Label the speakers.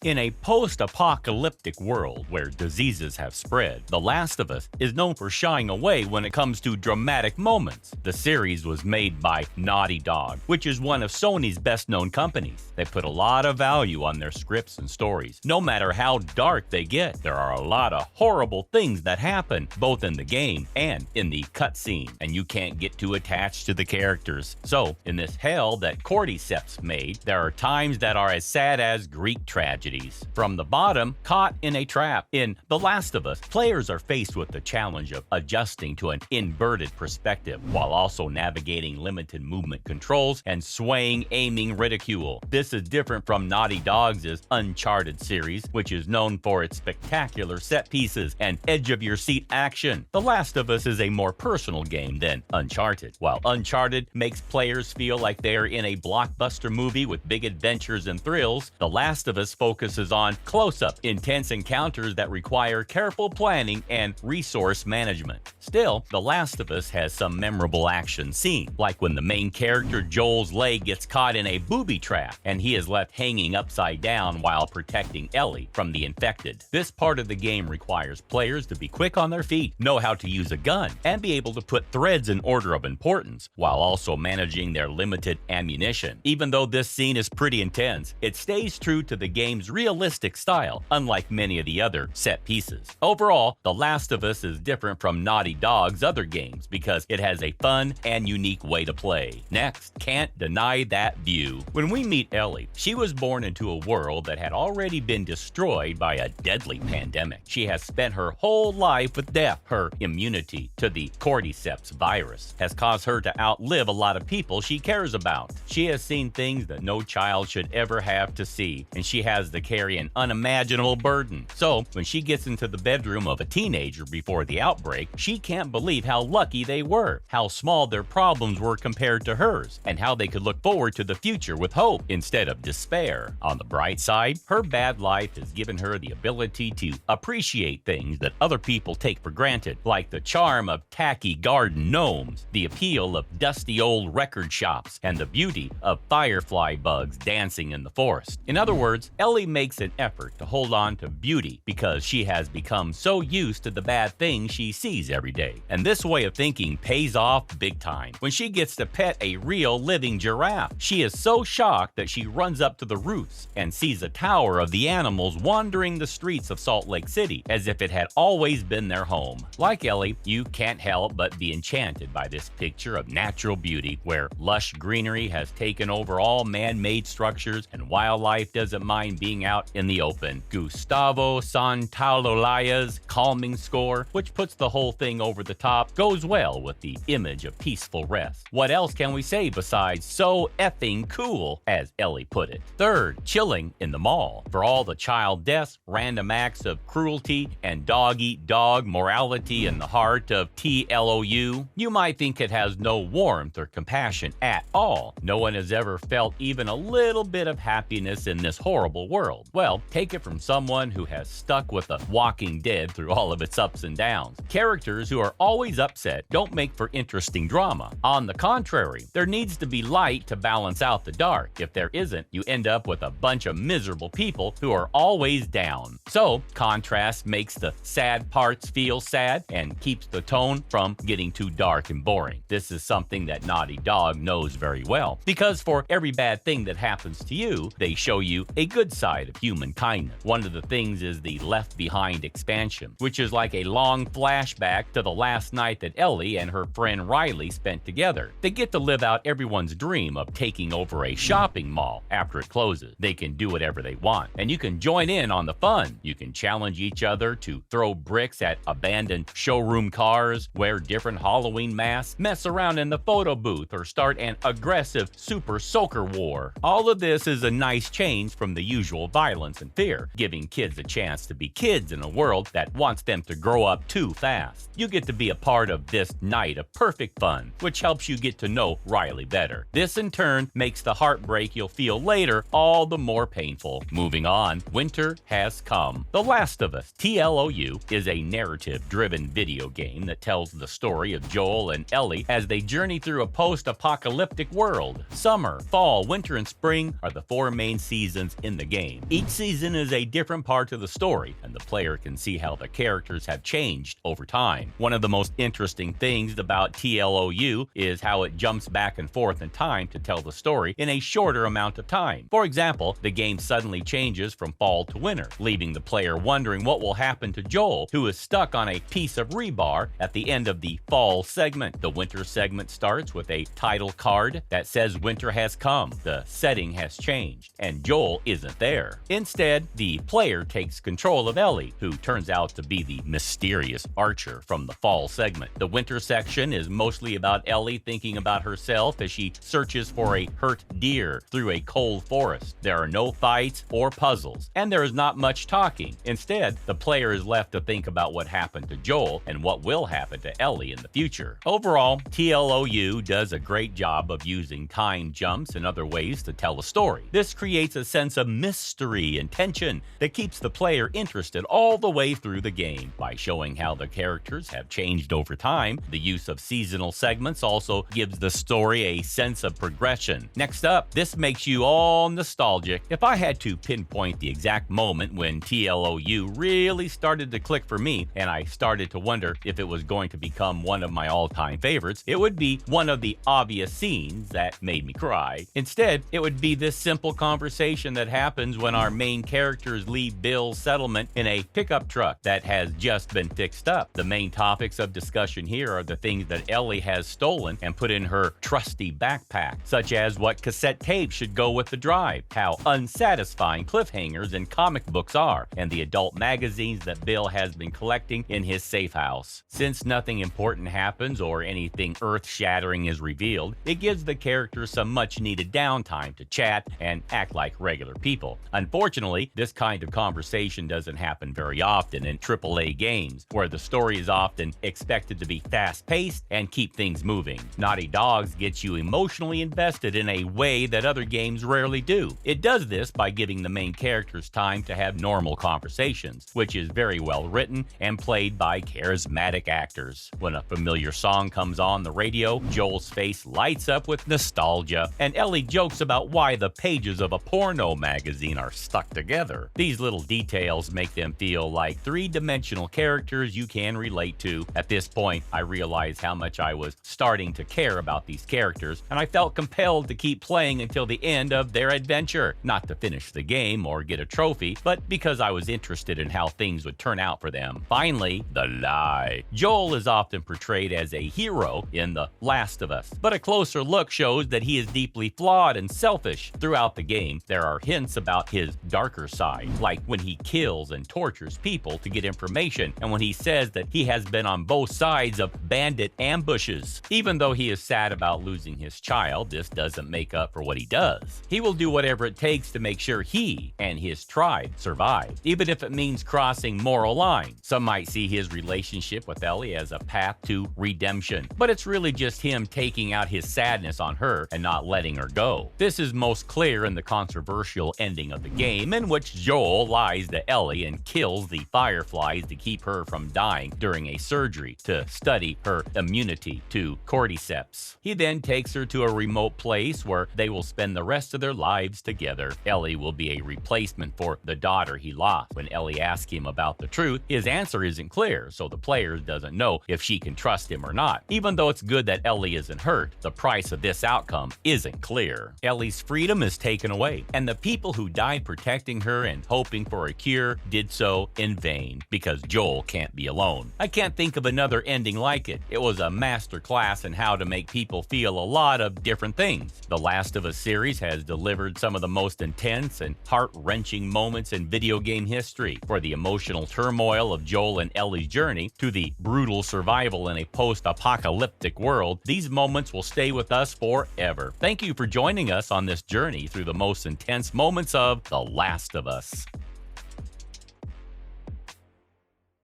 Speaker 1: In a post-apocalyptic world where diseases have spread, The Last of Us is known for shying away when it comes to dramatic moments. The series was made by Naughty Dog, which is one of Sony's best-known companies. They put a lot of value on their scripts and stories. No matter how dark they get, there are a lot of horrible things that happen, both in the game and in the cutscene, and you can't get too attached to the characters. So, in this hell that Cordyceps made, there are times that are as sad as Greek tragedy. From the bottom, caught in a trap. In The Last of Us, players are faced with the challenge of adjusting to an inverted perspective while also navigating limited movement controls and swaying aiming ridicule. This is different from Naughty Dog's Uncharted series, which is known for its spectacular set pieces and edge-of-your-seat action. The Last of Us is a more personal game than Uncharted. While Uncharted makes players feel like they're in a blockbuster movie with big adventures and thrills, The Last of Us focuses on close-up, intense encounters that require careful planning and resource management. Still, The Last of Us has some memorable action scenes, like when the main character Joel's leg gets caught in a booby trap and he is left hanging upside down while protecting Ellie from the infected. This part of the game requires players to be quick on their feet, know how to use a gun, and be able to put threads in order of importance, while also managing their limited ammunition. Even though this scene is pretty intense, it stays true to the game's realistic style, unlike many of the other set pieces. Overall, The Last of Us is different from Naughty Dog's other games because it has a fun and unique way to play. Next, Can't Deny That View. When we meet Ellie, she was born into a world that had already been destroyed by a deadly pandemic. She has spent her whole life with death. Her immunity to the Cordyceps virus has caused her to outlive a lot of people she cares about. She has seen things that no child should ever have to see, and she has to carry an unimaginable burden. So, when she gets into the bedroom of a teenager before the outbreak, she can't believe how lucky they were, how small their problems were compared to hers, and how they could look forward to the future with hope instead of despair. On the bright side, her bad life has given her the ability to appreciate things that other people take for granted, like the charm of tacky garden gnomes, the appeal of dusty old record shops, and the beauty of firefly bugs dancing in the forest. In other words, Ellie makes an effort to hold on to beauty because she has become so used to the bad things she sees every day. And this way of thinking pays off big time. When she gets to pet a real living giraffe, she is so shocked that she runs up to the roofs and sees a tower of the animals wandering the streets of Salt Lake City as if it had always been their home. Like Ellie, you can't help but be enchanted by this picture of natural beauty where lush greenery has taken over all man-made structures and wildlife doesn't mind being out in the open. Gustavo Santaolalla's calming score, which puts the whole thing over the top, goes well with the image of peaceful rest. What else can we say besides so effing cool, as Ellie put it? Third, chilling in the mall. For all the child deaths, random acts of cruelty, and dog-eat-dog morality in the heart of TLOU, you might think it has no warmth or compassion at all. No one has ever felt even a little bit of happiness in this horrible world. Well, take it from someone who has stuck with The Walking Dead through all of its ups and downs. Characters who are always upset don't make for interesting drama. On the contrary, there needs to be light to balance out the dark. If there isn't, you end up with a bunch of miserable people who are always down. So, contrast makes the sad parts feel sad and keeps the tone from getting too dark and boring. This is something that Naughty Dog knows very well, because for every bad thing that happens to you, they show you a good side of human kindness. One of the things is the Left Behind expansion, which is like a long flashback to the last night that Ellie and her friend Riley spent together. They get to live out everyone's dream of taking over a shopping mall after it closes. They can do whatever they want, and you can join in on the fun. You can challenge each other to throw bricks at abandoned showroom cars, wear different Halloween masks, mess around in the photo booth, or start an aggressive super soaker war. All of this is a nice change from the usual violence and fear, giving kids a chance to be kids in a world that wants them to grow up too fast. You you get to be a part of this night of perfect fun, which helps you get to know Riley better. This in turn makes the heartbreak you'll feel later all the more painful. Moving on, winter has come. The Last of Us, TLOU, is a narrative-driven video game that tells the story of Joel and Ellie as they journey through a post-apocalyptic world. Summer, fall, winter, and spring are the 4 main seasons in the game. Each season is a different part of the story, and the player can see how the characters have changed over time. One of the most interesting things about TLOU is how it jumps back and forth in time to tell the story in a shorter amount of time. For example, the game suddenly changes from fall to winter, leaving the player wondering what will happen to Joel, who is stuck on a piece of rebar at the end of the fall segment. The winter segment starts with a title card that says winter has come, the setting has changed, and Joel isn't there. Instead, the player takes control of Ellie, who turns out to be the mysterious archer from the fall segment. The winter section is mostly about Ellie thinking about herself as she searches for a hurt deer through a cold forest. There are no fights or puzzles, and there is not much talking. Instead, the player is left to think about what happened to Joel and what will happen to Ellie in the future. Overall, TLOU does a great job of using time jumps and other ways to tell a story. This creates a sense of mystery and tension that keeps the player interested all the way through the game. By showing how the characters have changed over time, the use of seasonal segments also gives the story a sense of progression. Next up, this makes you all nostalgic. If I had to pinpoint the exact moment when TLOU really started to click for me, and I started to wonder if it was going to become one of my all-time favorites, it would be one of the obvious scenes that made me cry. Instead, it would be this simple conversation that happens when our main characters leave Bill's settlement in a pickup truck that has just been fixed up. The main topics of discussion here are the things that Ellie has stolen and put in her trusty backpack, such as what cassette tape should go with the drive, how unsatisfying cliffhangers in comic books are, and the adult magazines that Bill has been collecting in his safe house. Since nothing important happens or anything earth-shattering is revealed, it gives the characters some much-needed downtime to chat and act like regular people. Unfortunately, this kind of conversation doesn't happen very often in AAA games, where the story is often expected to be fast-paced and keep things moving. Naughty Dog gets you emotionally invested in a way that other games rarely do. It does this by giving the main characters time to have normal conversations, which is very well written and played by charismatic actors. When a familiar song comes on the radio, Joel's face lights up with nostalgia, and Ellie jokes about why the pages of a porno magazine are stuck together. These little details make them feel like three-dimensional characters you can relate to. At this point, I realized how much I was starting to care about these characters, and I felt compelled to keep playing until the end of their adventure. Not to finish the game or get a trophy, but because I was interested in how things would turn out for them. Finally, the lie. Joel is often portrayed as a hero in The Last of Us, but a closer look shows that he is deeply flawed and selfish. Throughout the game, there are hints about his darker side, like when he kills and tortures people to get information, and when he says that he has been on both sides of bandit ambushes. Even though he is sad about losing his child, this doesn't make up for what he does. He will do whatever it takes to make sure he and his tribe survive, even if it means crossing moral lines. Some might see his relationship with Ellie as a path to redemption, but it's really just him taking out his sadness on her and not letting her go. This is most clear in the controversial ending of the game, in which Joel lies to Ellie and kills the fireflies to keep her from dying during a surgery to study her immunity to cordyceps. He then takes her to a remote place where they will spend the rest of their lives together. Ellie will be a replacement for the daughter he lost. When Ellie asks him about the truth, his answer isn't clear, so the player doesn't know if she can trust him or not. Even though it's good that Ellie isn't hurt, the price of this outcome isn't clear. Ellie's freedom is taken away, and the people who died protecting her and hoping for a cure did so in vain, because Joel can't be alone. I can't think of another ending like it. It was a masterclass in how to make people feel a lot of different things. The Last of Us series has delivered some of the most intense and heart-wrenching moments in video game history. For the emotional turmoil of Joel and Ellie's journey to the brutal survival in a post-apocalyptic world, these moments will stay with us forever. Thank you for joining us on this journey through the most intense moments of The Last of Us.